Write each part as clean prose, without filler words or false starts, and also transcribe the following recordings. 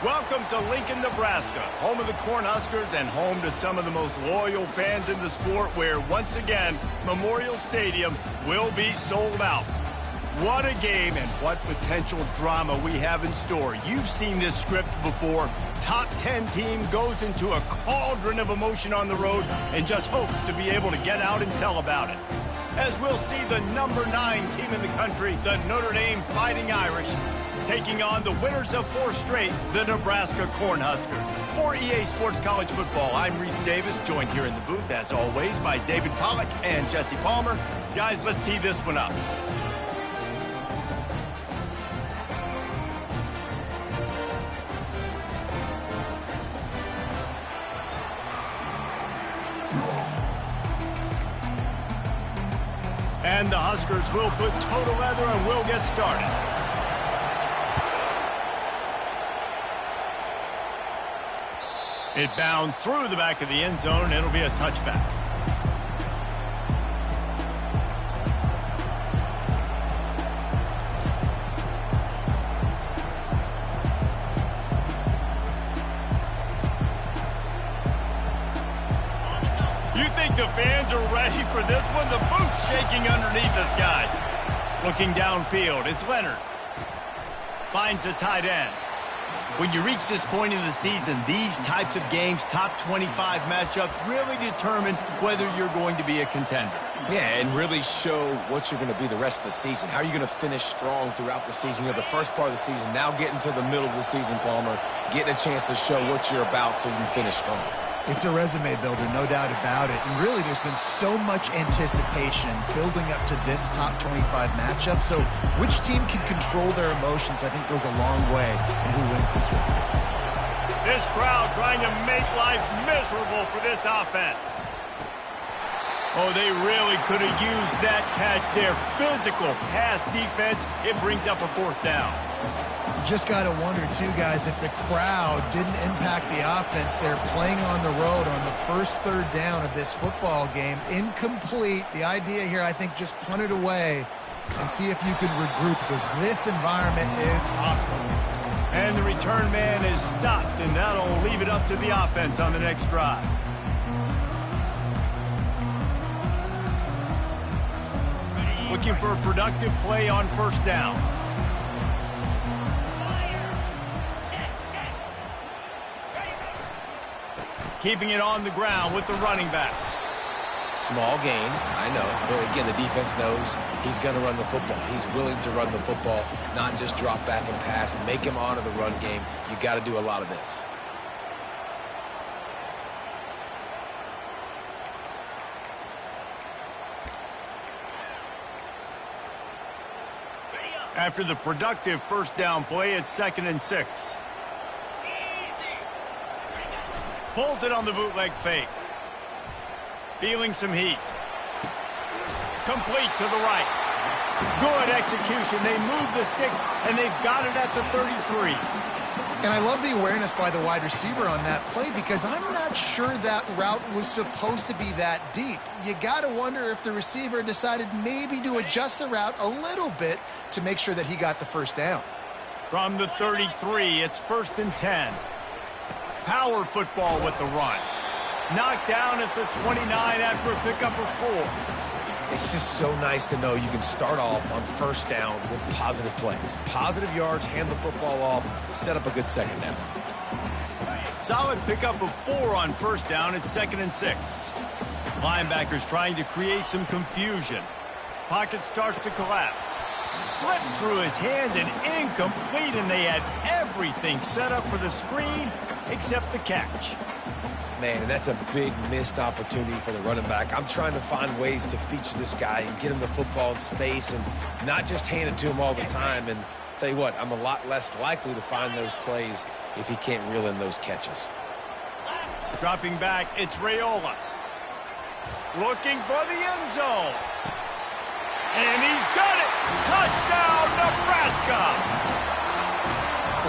Welcome to Lincoln, Nebraska, home of the Cornhuskers and home to some of the most loyal fans in the sport where, once again, Memorial Stadium will be sold out. What a game and what potential drama we have in store. You've seen this script before. Top 10 team goes into a cauldron of emotion on the road and just hopes to be able to get out and tell about it. As we'll see the number 9 team in the country, the Notre Dame Fighting Irish, taking on the winners of 4 straight, the Nebraska Cornhuskers. For EA Sports College Football, I'm Reese Davis, joined here in the booth, as always, by David Pollack and Jesse Palmer. Guys, let's tee this one up. And the Huskers will put total leather and we'll get started. It bounds through the back of the end zone, and it'll be a touchback. You think the fans are ready for this one? The booth's shaking underneath us, guys. Looking downfield, it's Leonard. Finds the tight end. When you reach this point in the season, these types of games, top 25 matchups, really determine whether you're going to be a contender. Yeah, and really show what you're going to be the rest of the season. How are you going to finish strong throughout the season? You know, the first part of the season, now getting to the middle of the season, Palmer, getting a chance to show what you're about so you can finish strong. It's a resume builder, no doubt about it. And really, there's been so much anticipation building up to this top 25 matchup. So which team can control their emotions, I think, goes a long way in who wins this one. This crowd trying to make life miserable for this offense. Oh, they really could have used that catch there. Physical pass defense. It brings up a 4th down. Just got to wonder, too, guys, if the crowd didn't impact the offense. They're playing on the road on the first 3rd down of this football game. Incomplete. The idea here, I think, just punt it away and see if you can regroup, because this environment is hostile. And the return man is stopped, and that'll leave it up to the offense on the next drive. Looking for a productive play on 1st down. Keeping it on the ground with the running back. Small gain, I know. But again, the defense knows he's going to run the football. He's willing to run the football, not just drop back and pass and make him honor the run game. You got to do a lot of this. After the productive 1st down play, it's 2nd and 6. Pulls it on the bootleg fake. Feeling some heat. Complete to the right. Good execution. They move the sticks, and they've got it at the 33. And I love the awareness by the wide receiver on that play, because I'm not sure that route was supposed to be that deep. You got to wonder if the receiver decided maybe to adjust the route a little bit to make sure that he got the 1st down. From the 33, it's 1st and 10. Power football with the run. Knocked down at the 29 after a pickup of 4. It's just so nice to know you can start off on 1st down with positive plays. Positive yards, hand the football off, set up a good 2nd down. Solid pickup of 4 on 1st down. It's 2nd and 6. Linebackers trying to create some confusion. Pocket starts to collapse. Slips through his hands and incomplete, and they had everything set up for the screen except the catch. Man, and that's a big missed opportunity for the running back. I'm trying to find ways to feature this guy and get him the football in space and not just hand it to him all the time. And tell you what, I'm a lot less likely to find those plays if he can't reel in those catches. Dropping back, it's Raiola. Looking for the end zone. And he's got it! Touchdown, Nebraska!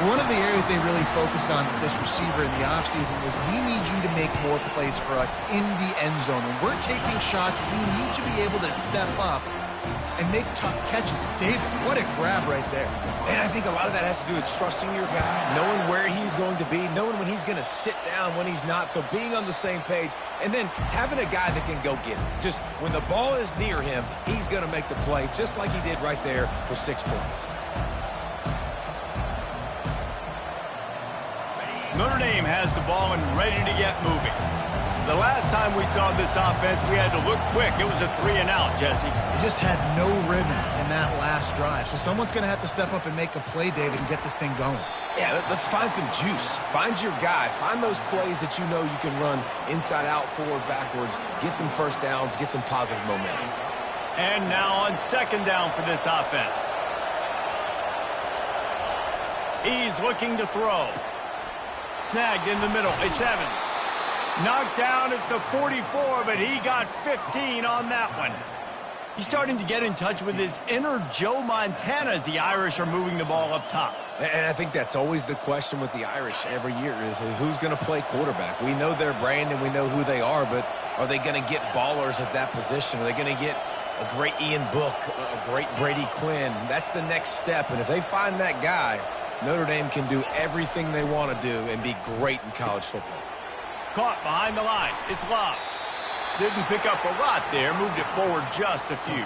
One of the areas they really focused on with this receiver in the offseason was, we need you to make more plays for us in the end zone. When we're taking shots, we need to be able to step up and make tough catches. David, what a grab right there. And I think a lot of that has to do with trusting your guy, knowing where he's going to be, knowing when he's going to sit down, when he's not, so being on the same page, and then having a guy that can go get it. Just when the ball is near him, he's going to make the play, just like he did right there for 6 points. Notre Dame has the ball and ready to get moving. The last time we saw this offense, we had to look quick. It was a 3-and-out, Jesse. They just had no rhythm in that last drive. So someone's going to have to step up and make a play, David, and get this thing going. Yeah, let's find some juice. Find your guy. Find those plays that you know you can run inside out, forward, backwards. Get some first downs. Get some positive momentum. And now on 2nd down for this offense. He's looking to throw. Snagged in the middle. It's Evans. Knocked down at the 44, but he got 15 on that one. He's starting to get in touch with his inner Joe Montana as the Irish are moving the ball up top. And I think that's always the question with the Irish every year is who's going to play quarterback. We know their brand and we know who they are, but are they going to get ballers at that position? Are they going to get a great Ian Book, a great Brady Quinn? That's the next step, and if they find that guy, Notre Dame can do everything they want to do and be great in college football. Caught behind the line. It's Love. Didn't pick up a lot there. Moved it forward just a few.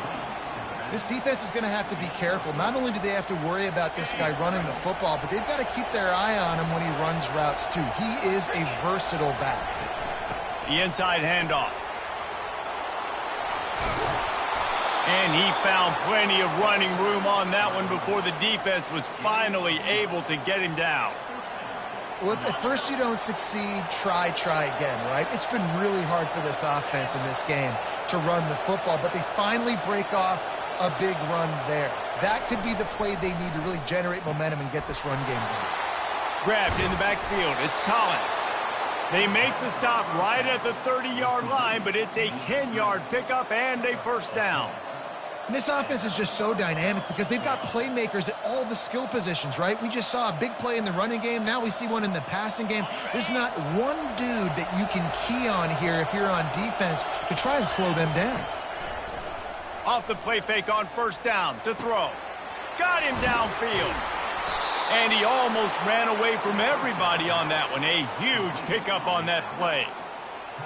This defense is going to have to be careful. Not only do they have to worry about this guy running the football, but they've got to keep their eye on him when he runs routes too. He is a versatile back. The inside handoff. And he found plenty of running room on that one before the defense was finally able to get him down. Well, if at first you don't succeed, try again, right? It's been really hard for this offense in this game to run the football, but they finally break off a big run there. That could be the play they need to really generate momentum and get this run game going. Grabbed in the backfield. It's Collins. They make the stop right at the 30-yard line, but it's a 10-yard pickup and a 1st down. And this offense is just so dynamic because they've got playmakers at all the skill positions, right? We just saw a big play in the running game. Now we see one in the passing game. There's not one dude that you can key on here if you're on defense to try and slow them down. Off the play fake on 1st down to throw. Got him downfield. And he almost ran away from everybody on that one. A huge pickup on that play.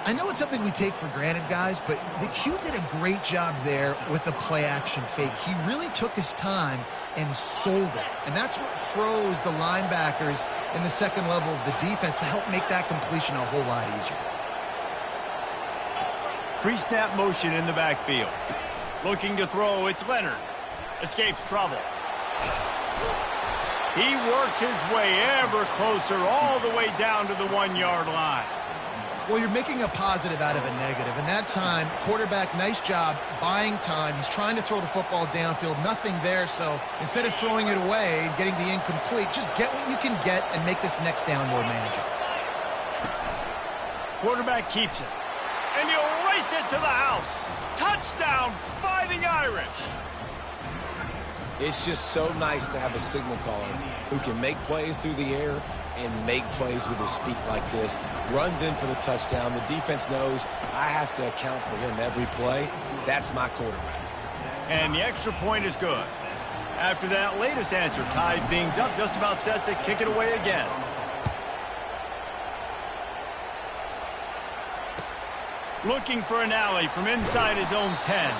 I know it's something we take for granted, guys, but the Q did a great job there with the play-action fake. He really took his time and sold it. And that's what froze the linebackers in the second level of the defense to help make that completion a whole lot easier. Pre-snap motion in the backfield. Looking to throw, it's Leonard. Escapes trouble. He works his way ever closer all the way down to the 1-yard line. Well, you're making a positive out of a negative. And that time, quarterback, nice job buying time. He's trying to throw the football downfield. Nothing there, so instead of throwing it away and getting the incomplete, just get what you can get and make this next down more manageable. Quarterback keeps it. And he'll race it to the house. Touchdown, Fighting Irish. It's just so nice to have a signal caller who can make plays through the air and make plays with his feet like this. Runs in for the touchdown. The defense knows I have to account for him every play. That's my quarterback. And the extra point is good. After that latest answer tied things up, just about set to kick it away again. Looking for an alley from inside his own 10.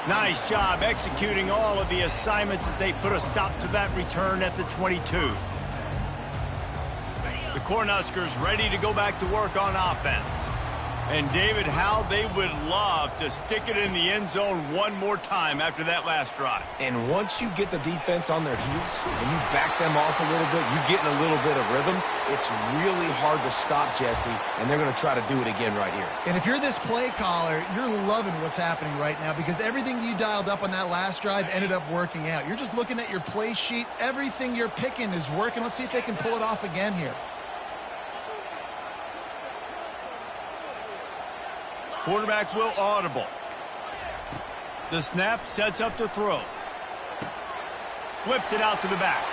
Nice job executing all of the assignments as they put a stop to that return at the 22. The Cornhuskers ready to go back to work on offense. And David, how they would love to stick it in the end zone one more time after that last drive. And once you get the defense on their heels and you back them off a little bit, you get in a little bit of rhythm, it's really hard to stop, Jesse, and they're going to try to do it again right here. And if you're this play caller, you're loving what's happening right now because everything you dialed up on that last drive ended up working out. You're just looking at your play sheet. Everything you're picking is working. Let's see if they can pull it off again here. Quarterback will audible. The snap sets up to throw. Flips it out to the back.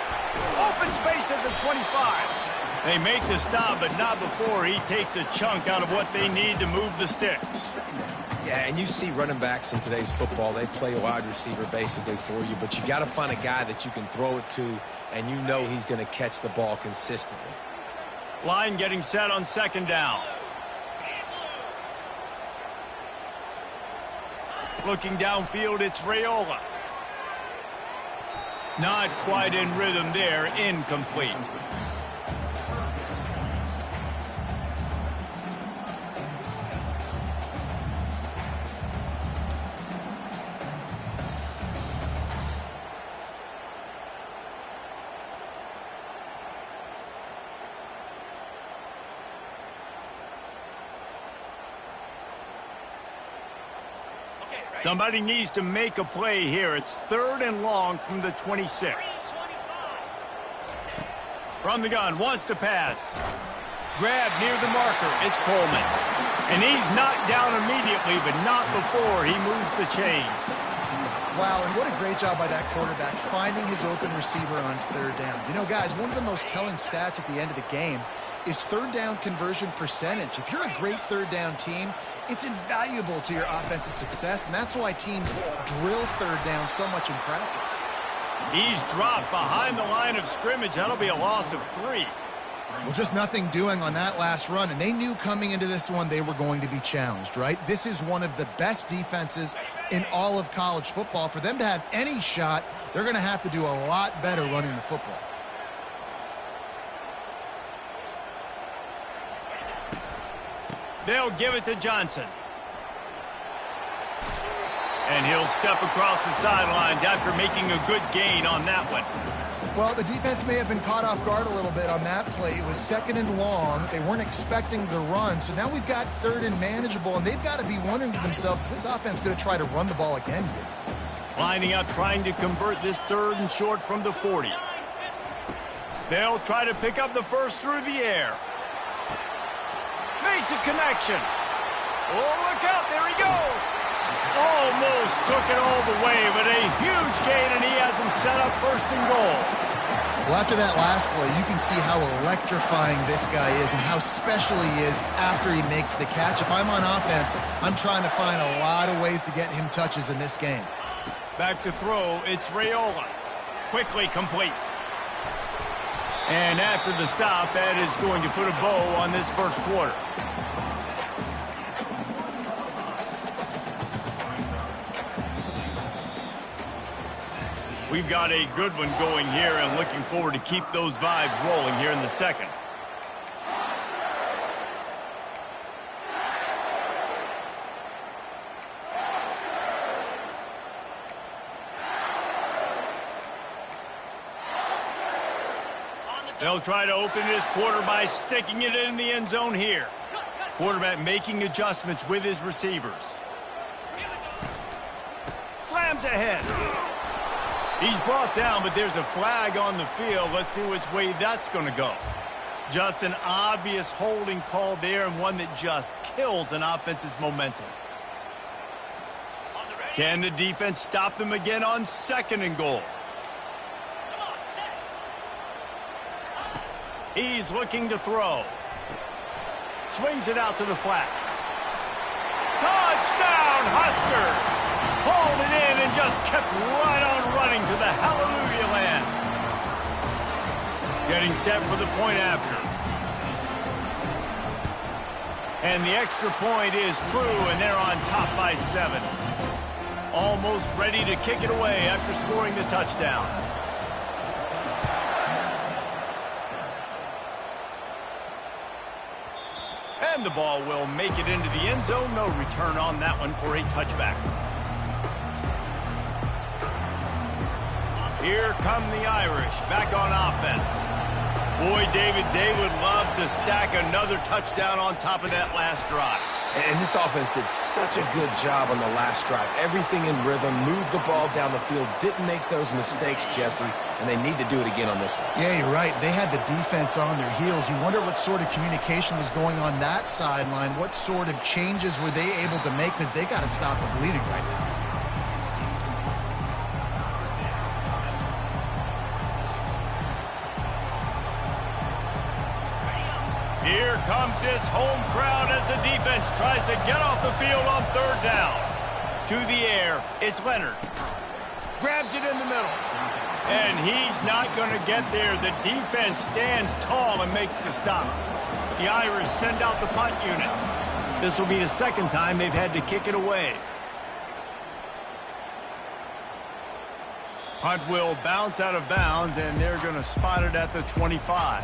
Open space at the 25. They make the stop, but not before he takes a chunk out of what they need to move the sticks. Yeah, and you see running backs in today's football, they play a wide receiver basically for you, but you got to find a guy that you can throw it to, and you know he's going to catch the ball consistently. Line getting set on second down. Looking downfield, it's Raiola. Not quite in rhythm there, incomplete. Somebody needs to make a play here. It's 3rd and long from the 26. From the gun, wants to pass. Grab near the marker. It's Coleman. And he's knocked down immediately, but not before he moves the chains. Wow, and what a great job by that quarterback finding his open receiver on 3rd down. You know, guys, one of the most telling stats at the end of the game is 3rd down conversion percentage. If you're a great 3rd down team, it's invaluable to your offensive success, and that's why teams drill 3rd down so much in practice. He's dropped behind the line of scrimmage. That'll be a loss of 3. Well, just nothing doing on that last run, and they knew coming into this one they were going to be challenged, right? This is one of the best defenses in all of college football. For them to have any shot, they're going to have to do a lot better running the football. They'll give it to Johnson. And he'll step across the sidelines after making a good gain on that one. Well, the defense may have been caught off guard a little bit on that play. It was 2nd and long. They weren't expecting the run. So now we've got 3rd and manageable, and they've got to be wondering to themselves, is this offense going to try to run the ball again here? Lining up, trying to convert this 3rd and short from the 40. They'll try to pick up the first through the air. Makes a connection. Oh, look out. There he goes. Almost took it all the way, but a huge gain, and he has him set up 1st and goal. Well, after that last play, you can see how electrifying this guy is and how special he is after he makes the catch. If I'm on offense, I'm trying to find a lot of ways to get him touches in this game. Back to throw, it's Raiola. Quickly complete. And after the stop, that is going to put a bow on this 1st quarter. We've got a good one going here and looking forward to keep those vibes rolling here in the 2nd. They'll try to open this quarter by sticking it in the end zone here. Quarterback making adjustments with his receivers. Slams ahead. He's brought down, but there's a flag on the field. Let's see which way that's going to go. Just an obvious holding call there, and one that just kills an offense's momentum. Can the defense stop them again on 2nd and goal? He's looking to throw. Swings it out to the flat. Touchdown, Huskers! Hauled it in and just kept right on running to the hallelujah land. Getting set for the point after. And the extra point is true, and they're on top by 7. Almost ready to kick it away after scoring the touchdown. And the ball will make it into the end zone. No return on that one for a touchback. Here come the Irish back on offense. Boy, David, they would love to stack another touchdown on top of that last drive. And this offense did such a good job on the last drive. Everything in rhythm, moved the ball down the field, didn't make those mistakes, Jesse, and they need to do it again on this one. Yeah, you're right. They had the defense on their heels. You wonder what sort of communication was going on that sideline. What sort of changes were they able to make, because they got to stop the bleeding right now. Here comes this home crowd as the defense tries to get off the field on third down. To the air, it's Leonard. Grabs it in the middle. And he's not going to get there. The defense stands tall and makes the stop. The Irish send out the punt unit. This will be the second time they've had to kick it away. Punt will bounce out of bounds, and they're going to spot it at the 25.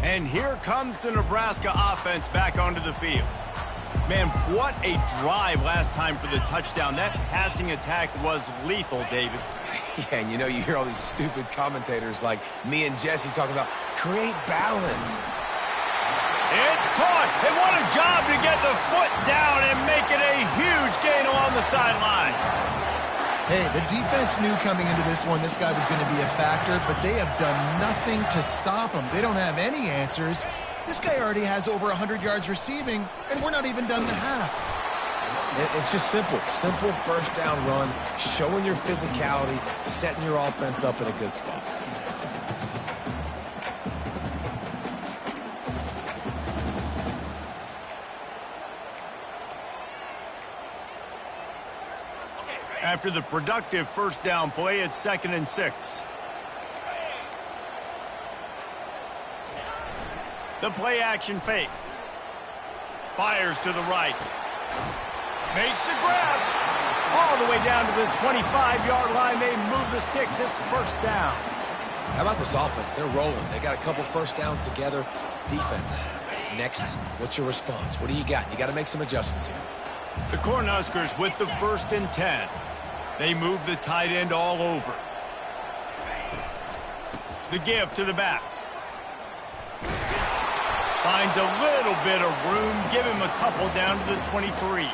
And here comes the Nebraska offense back onto the field. Man, what a drive last time for the touchdown. That passing attack was lethal, David. Yeah, and you hear all these stupid commentators like me and Jesse talking about create balance. It's caught. And what a job to get the foot down and make it a huge gain along the sideline. Hey, the defense knew coming into this one this guy was going to be a factor, but they have done nothing to stop him. They don't have any answers. This guy already has over 100 yards receiving, and we're not even done the half. It's just simple. Simple first down run, showing your physicality, setting your offense up in a good spot. After the productive first down play, it's 2nd and 6. The play action fake. Fires to the right. Makes the grab. All the way down to the 25-yard line. They move the sticks. It's first down. How about this offense? They're rolling. They got a couple first downs together. Defense. Next, what's your response? What do you got? You got to make some adjustments here. The Cornhuskers with the 1st and 10. They move the tight end all over. The give to the back. Finds a little bit of room. Give him a couple down to the 23.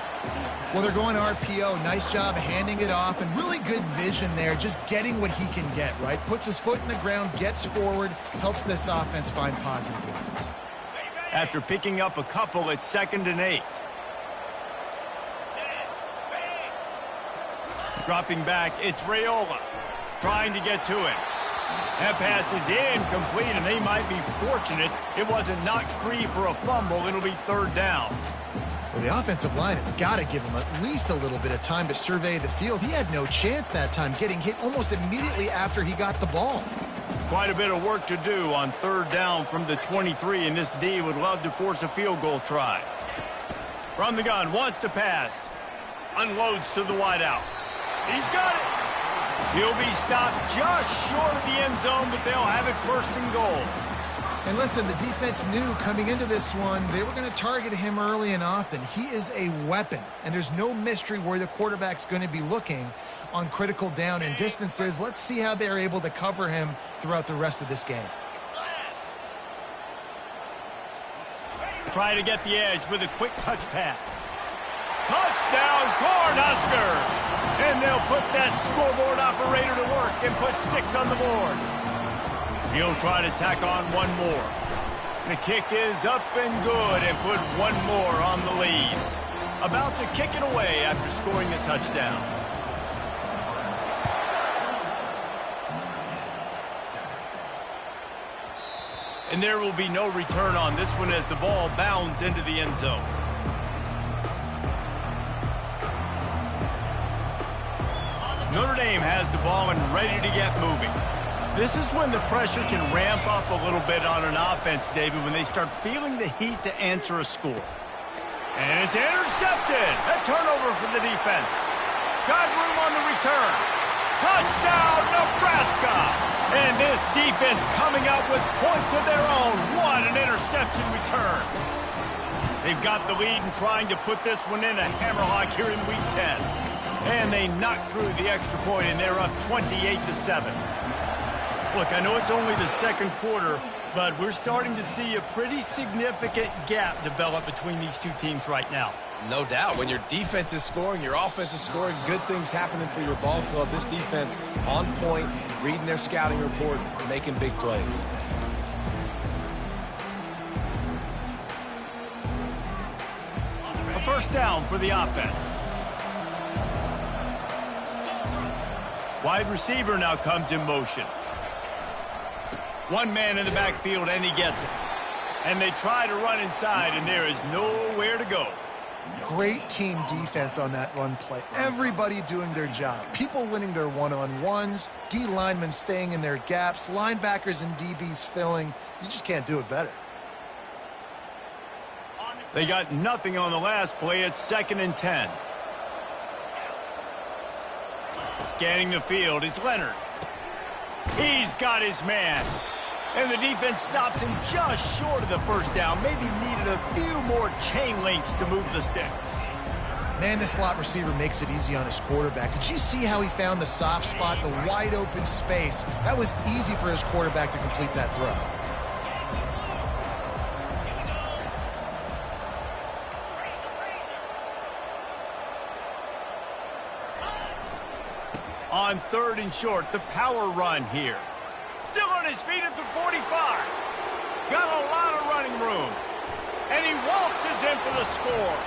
Well, they're going RPO. Nice job handing it off, and really good vision there, just getting what he can get, right? Puts his foot in the ground, gets forward, helps this offense find positive yards. After picking up a couple, it's 2nd and 8. Dropping back, it's Raiola. Trying to get to him. That pass is incomplete, and they might be fortunate it wasn't knocked free for a fumble. It'll be 3rd down. Well, the offensive line has got to give him at least a little bit of time to survey the field. He had no chance that time, getting hit almost immediately after he got the ball. Quite a bit of work to do on 3rd down from the 23, and this D would love to force a field goal try. From the gun, wants to pass. Unloads to the wideout. He's got it. He'll be stopped just short of the end zone, but they'll have it 1st and goal. And listen, the defense knew coming into this one, they were going to target him early and often. He is a weapon, and there's no mystery where the quarterback's going to be looking on critical down and distances. Let's see how they're able to cover him throughout the rest of this game. Try to get the edge with a quick touch pass. Touchdown, Cornhuskers! And they'll put that scoreboard operator to work and put 6 on the board. He'll try to tack on one more. The kick is up and good and put one more on the lead. About to kick it away after scoring a touchdown. And there will be no return on this one as the ball bounds into the end zone. Notre Dame has the ball and ready to get moving. This is when the pressure can ramp up a little bit on an offense, David, when they start feeling the heat to answer a score. And it's intercepted. A turnover for the defense. Got room on the return. Touchdown, Nebraska! And this defense coming out with points of their own. What an interception return. They've got the lead and trying to put this one in a hammerlock here in Week 10. And they knock through the extra point, and they're up 28-7. Look, I know it's only the 2nd quarter, but we're starting to see a pretty significant gap develop between these two teams right now. No doubt. When your defense is scoring, your offense is scoring, good things happening for your ball club. This defense on point, reading their scouting report, making big plays. A first down for the offense. Wide receiver now comes in motion. One man in the backfield, and he gets it. And they try to run inside, and there is nowhere to go. Great team defense on that run play. Everybody doing their job. People winning their one-on-ones, D linemen staying in their gaps, linebackers and DBs filling. You just can't do it better. They got nothing on the last play. It's 2nd and 10. Scanning the field, it's Leonard. He's got his man. And the defense stops him just short of the first down. Maybe needed a few more chain links to move the sticks. Man, the slot receiver makes it easy on his quarterback. Did you see how he found the soft spot, the wide open space? That was easy for his quarterback to complete that throw. On 3rd and short, the power run here. Still on his feet at the 45. Got a lot of running room. And he waltzes in for the score.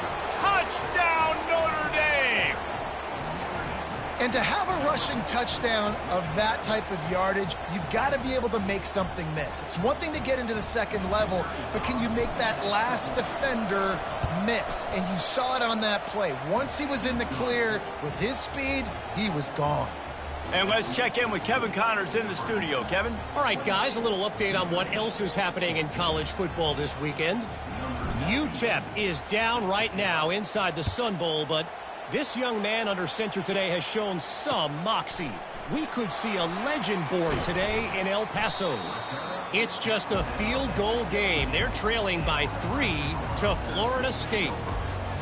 Touchdown, Notre Dame! And to have a rushing touchdown of that type of yardage, you've got to be able to make something miss. It's one thing to get into the second level, but can you make that last defender miss? And you saw it on that play. Once he was in the clear with his speed, he was gone. And let's check in with Kevin Connors in the studio. Kevin? All right, guys, a little update on what else is happening in college football this weekend. UTEP is down right now inside the Sun Bowl, but this young man under center today has shown some moxie. We could see a legend born today in El Paso. It's just a field goal game. They're trailing by 3 to Florida State.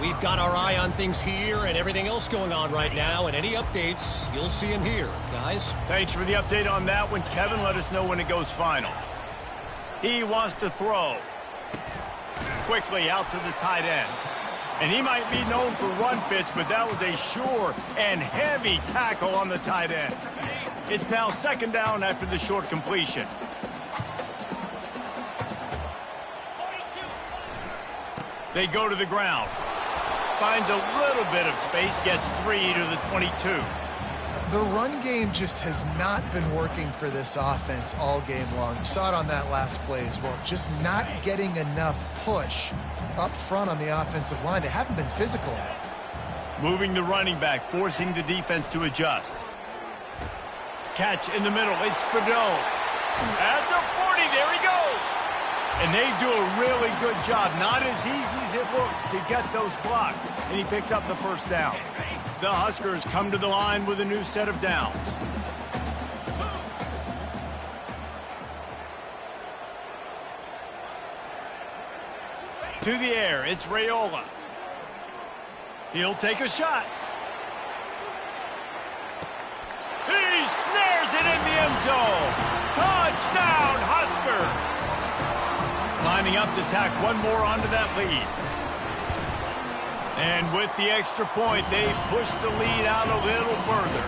We've got our eye on things here and everything else going on right now, and any updates, you'll see them here, guys. Thanks for the update on that one, Kevin. Let us know when it goes final. He wants to throw. Quickly out to the tight end. And he might be known for run fits, but that was a sure and heavy tackle on the tight end. It's now 2nd down after the short completion. They go to the ground. Finds a little bit of space, gets 3 to the 22. The run game just has not been working for this offense all game long. You saw it on that last play as well. Just not getting enough push up front on the offensive line. They haven't been physical. Moving the running back, forcing the defense to adjust. Catch in the middle, it's Fedot. At the 40, there he goes. And they do a really good job. Not as easy as it looks to get those blocks. And he picks up the first down. The Huskers come to the line with a new set of downs. To the air, it's Raiola. He'll take a shot. He snares it in the end zone. Touchdown, Huskers. Lining up to tack one more onto that lead. And with the extra point, they push the lead out a little further.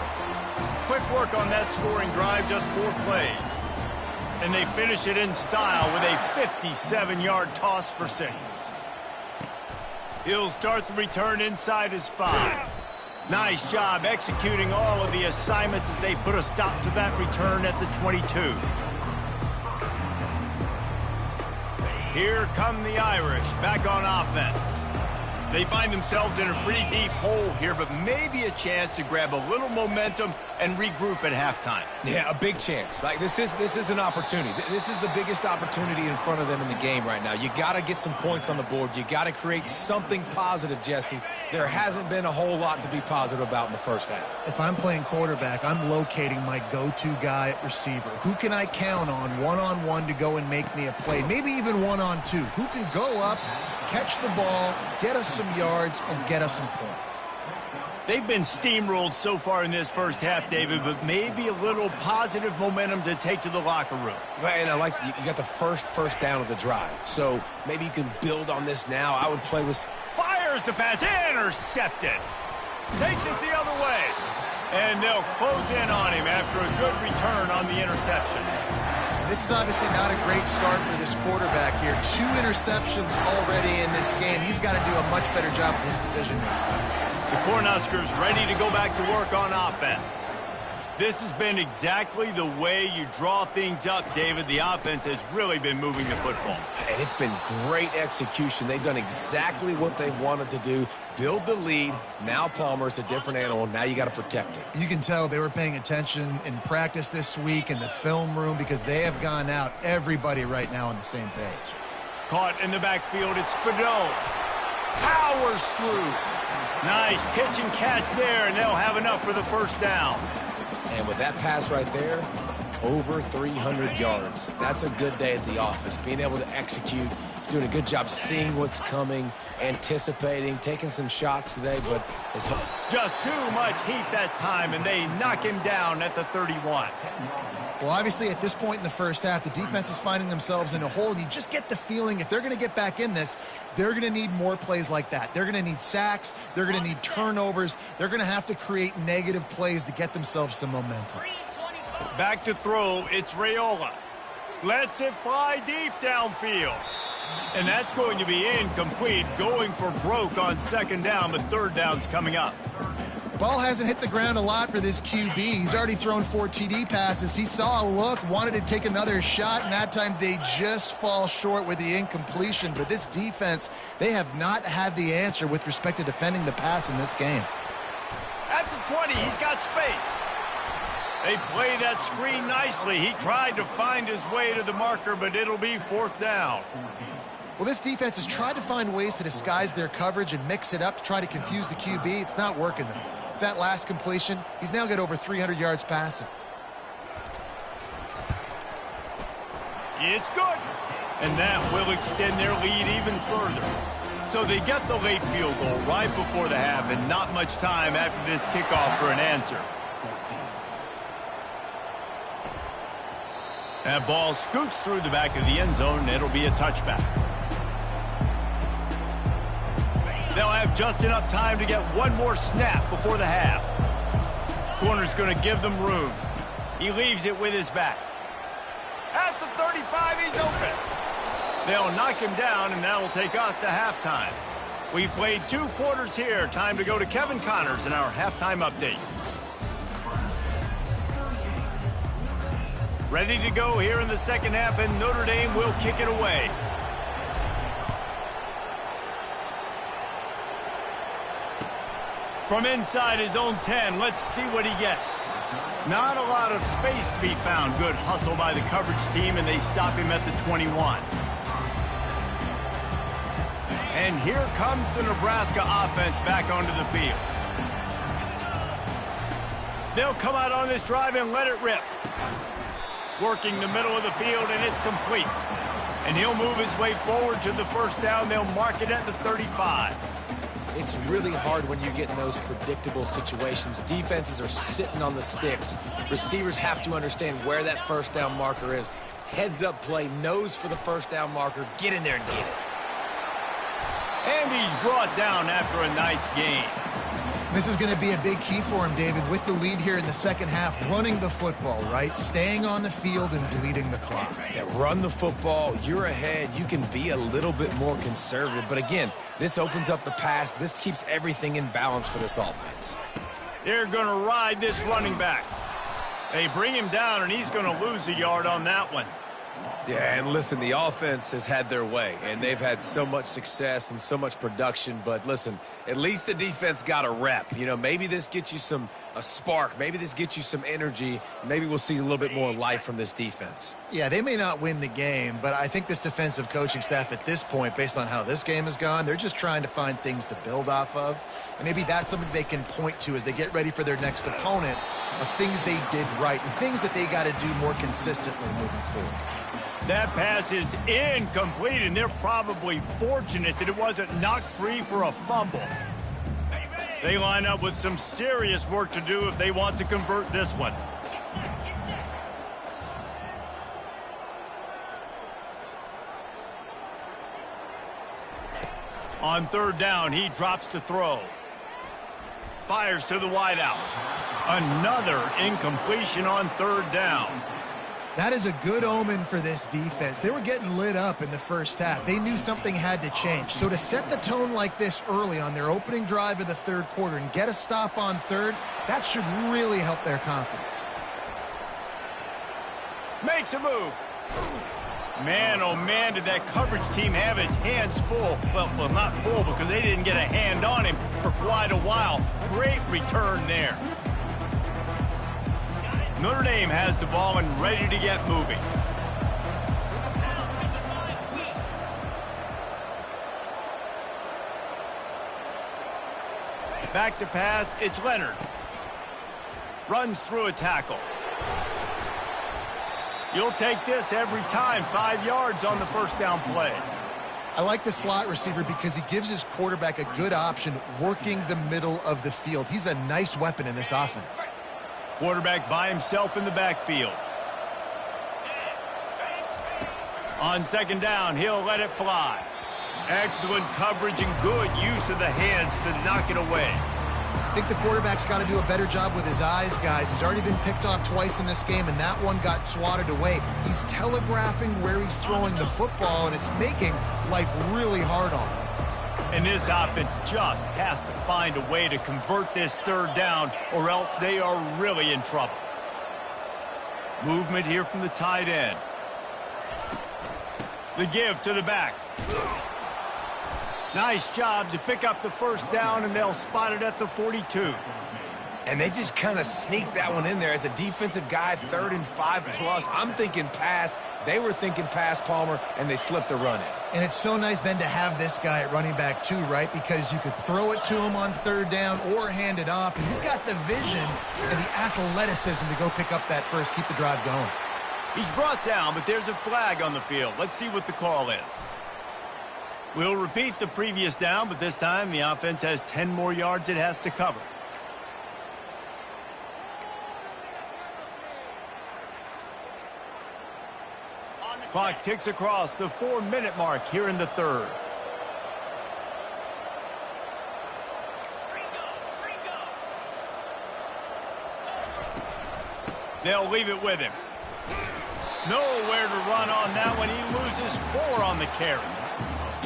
Quick work on that scoring drive, just 4 plays. And they finish it in style with a 57-yard toss for 6. He'll start the return inside his 5. Nice job executing all of the assignments as they put a stop to that return at the 22. Here come the Irish, back on offense. They find themselves in a pretty deep hole here, but maybe a chance to grab a little momentum and regroup at halftime. Yeah, a big chance. Like this is an opportunity. This is the biggest opportunity in front of them in the game right now. You got to get some points on the board. You got to create something positive, Jesse. There hasn't been a whole lot to be positive about in the first half. If I'm playing quarterback, I'm locating my go-to guy at receiver. Who can I count on one-on-one to go and make me a play? Maybe even one-on-two. Who can go up, catch the ball, get us some yards, and get us some points? They've been steamrolled so far in this first half, David, but maybe a little positive momentum to take to the locker room. Right, and I like you got the first down of the drive. So maybe you can build on this now. I would play with... Fires the pass, intercepted. Takes it the other way. And they'll close in on him after a good return on the interception. This is obviously not a great start for this quarterback here. 2 interceptions already in this game. He's got to do a much better job with his decision making. The Cornhuskers ready to go back to work on offense. This has been exactly the way you draw things up, David. The offense has really been moving the football. And it's been great execution. They've done exactly what they've wanted to do. Build the lead. Now Palmer's a different animal. Now you got to protect it. You can tell they were paying attention in practice this week in the film room because they have gone out, everybody right now on the same page. Caught in the backfield, it's Fedot. Powers through. Nice pitch and catch there, and they'll have enough for the first down. And with that pass right there, over 300 yards. That's a good day at the office. Being able to execute, doing a good job seeing what's coming, anticipating, taking some shots today, but just too much heat that time, and they knock him down at the 31. Well, obviously, at this point in the first half, the defense is finding themselves in a hole. You just get the feeling if they're going to get back in this, they're going to need more plays like that. They're going to need sacks. They're going to need turnovers. They're going to have to create negative plays to get themselves some momentum. Back to throw, it's Raiola. Lets it fly deep downfield. And that's going to be incomplete, going for broke on second down, but third down's coming up. Ball hasn't hit the ground a lot for this QB. He's already thrown 4 TD passes. He saw a look, wanted to take another shot, and that time they just fall short with the incompletion. But this defense, they have not had the answer with respect to defending the pass in this game. At the 20, he's got space. They play that screen nicely. He tried to find his way to the marker, but it'll be fourth down. Well, this defense has tried to find ways to disguise their coverage and mix it up to try to confuse the QB. It's not working, though. With that last completion, he's now got over 300 yards passing. It's good. And that will extend their lead even further. So they get the late field goal right before the half and not much time after this kickoff for an answer. That ball scoots through the back of the end zone, and it'll be a touchback. They'll have just enough time to get one more snap before the half. Corner's going to give them room. He leaves it with his back. At the 35, he's open. They'll knock him down, and that'll take us to halftime. We've played 2 quarters here. Time to go to Kevin Connors in our halftime update. Ready to go here in the second half, and Notre Dame will kick it away. From inside his own 10, let's see what he gets. Not a lot of space to be found. Good hustle by the coverage team, and they stop him at the 21. And here comes the Nebraska offense back onto the field. They'll come out on this drive and let it rip. Working the middle of the field, and it's complete. And he'll move his way forward to the first down. They'll mark it at the 35. It's really hard when you get in those predictable situations. Defenses are sitting on the sticks. Receivers have to understand where that first down marker is. Heads up play, nose for the first down marker. Get in there and get it. And he's brought down after a nice gain. This is going to be a big key for him, David, with the lead here in the second half, running the football, right? Staying on the field and bleeding the clock. Yeah, run the football. You're ahead. You can be a little bit more conservative. But again, this opens up the pass. This keeps everything in balance for this offense. They're going to ride this running back. They bring him down, and he's going to lose a yard on that one. Yeah, and listen, the offense has had their way, and they've had so much success and so much production. But listen, at least the defense got a rep. You know, maybe this gets you a spark. Maybe this gets you some energy. Maybe we'll see a little bit more life from this defense. Yeah, they may not win the game, but I think this defensive coaching staff at this point, based on how this game has gone, they're just trying to find things to build off of. And maybe that's something they can point to as they get ready for their next opponent of things they did right and things that they got to do more consistently moving forward. That pass is incomplete, and they're probably fortunate that it wasn't knocked free for a fumble. They line up with some serious work to do if they want to convert this one. On third down, he drops to throw. Fires to the wideout. Another incompletion on third down. That is a good omen for this defense. They were getting lit up in the first half. They knew something had to change. So to set the tone like this early on their opening drive of the third quarter and get a stop on third, that should really help their confidence. Makes a move. Man, oh man, did that coverage team have its hands full. Well, not full because they didn't get a hand on him for quite a while. Great return there. Notre Dame has the ball and ready to get moving. Back to pass, it's Leonard. Runs through a tackle. You'll take this every time. 5 yards on the first down play. I like the slot receiver because he gives his quarterback a good option working the middle of the field. He's a nice weapon in this offense. Quarterback by himself in the backfield. On second down, he'll let it fly. Excellent coverage and good use of the hands to knock it away. I think the quarterback's got to do a better job with his eyes, guys. He's already been picked off twice in this game, and that one got swatted away. He's telegraphing where he's throwing the football, and it's making life really hard on him. And this offense just has to find a way to convert this third down, or else they are really in trouble. Movement here from the tight end. The give to the back. Nice job to pick up the first down, and they'll spot it at the 42. And they just kind of sneaked that one in there as a defensive guy, 3rd and 5+. I'm thinking pass. They were thinking pass, Palmer, and they slipped the run in. And it's so nice then to have this guy at running back too, right? Because you could throw it to him on third down or hand it off. And he's got the vision and the athleticism to go pick up that first, keep the drive going. He's brought down, but there's a flag on the field. Let's see what the call is. We'll repeat the previous down, but this time the offense has 10 more yards it has to cover. Clock ticks across the 4-minute mark here in the third. They'll leave it with him. Nowhere to run on that one. He loses 4 on the carry.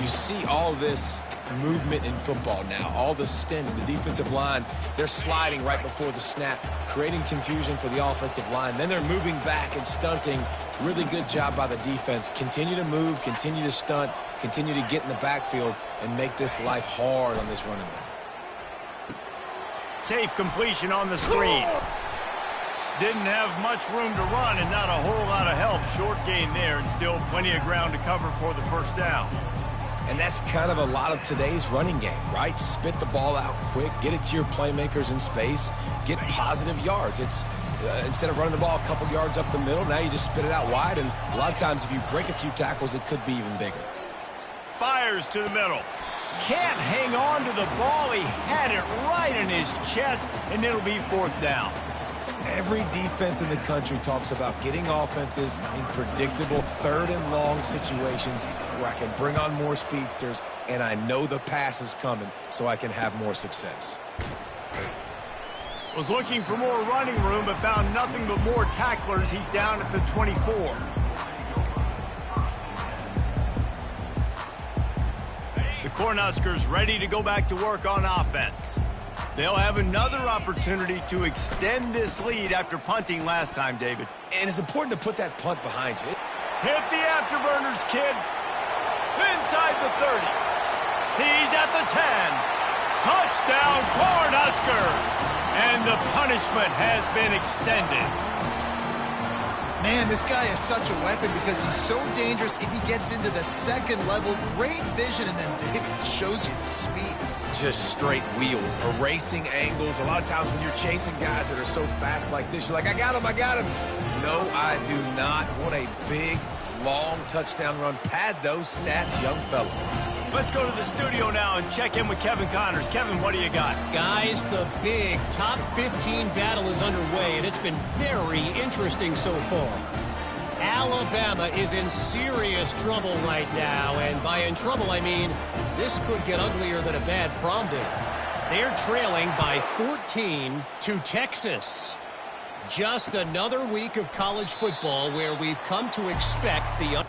You see all this movement in football now, all the stint, the defensive line, they're sliding right before the snap, creating confusion for the offensive line. Then they're moving back and stunting. Really good job by the defense. Continue to move, continue to stunt, continue to get in the backfield and make this life hard on this running back. Safe completion on the screen. Didn't have much room to run and not a whole lot of help. Short gain there and still plenty of ground to cover for the first down. And that's kind of a lot of today's running game, right? Spit the ball out quick, get it to your playmakers in space, get positive yards. It's instead of running the ball a couple yards up the middle, now you just spit it out wide, and a lot of times if you break a few tackles, it could be even bigger. Fires to the middle. Can't hang on to the ball. He had it right in his chest, and it'll be 4th down. Every defense in the country talks about getting offenses in predictable 3rd and long situations where I can bring on more speedsters and I know the pass is coming so I can have more success. Was looking for more running room but found nothing but more tacklers. He's down at the 24. The Cornhuskers ready to go back to work on offense. They'll have another opportunity to extend this lead after punting last time, David. And it's important to put that punt behind you. Hit the afterburners, kid. Inside the 30. He's at the 10. Touchdown, Cornhuskers. And the punishment has been extended. Man, this guy is such a weapon because he's so dangerous if he gets into the second level. Great vision, and then David shows you the speed. Just straight wheels, erasing angles. A lot of times when you're chasing guys that are so fast like this, you're like, I got him, I got him. No, I do not. What a big, long touchdown run. Pad those stats, young fella. Let's go to the studio now and check in with Kevin Connors. Kevin, what do you got? Guys, the big top 15 battle is underway, and it's been very interesting so far. Alabama is in serious trouble right now, and by in trouble, I mean this could get uglier than a bad prom date. They're trailing by 14 to Texas. Just another week of college football where we've come to expect the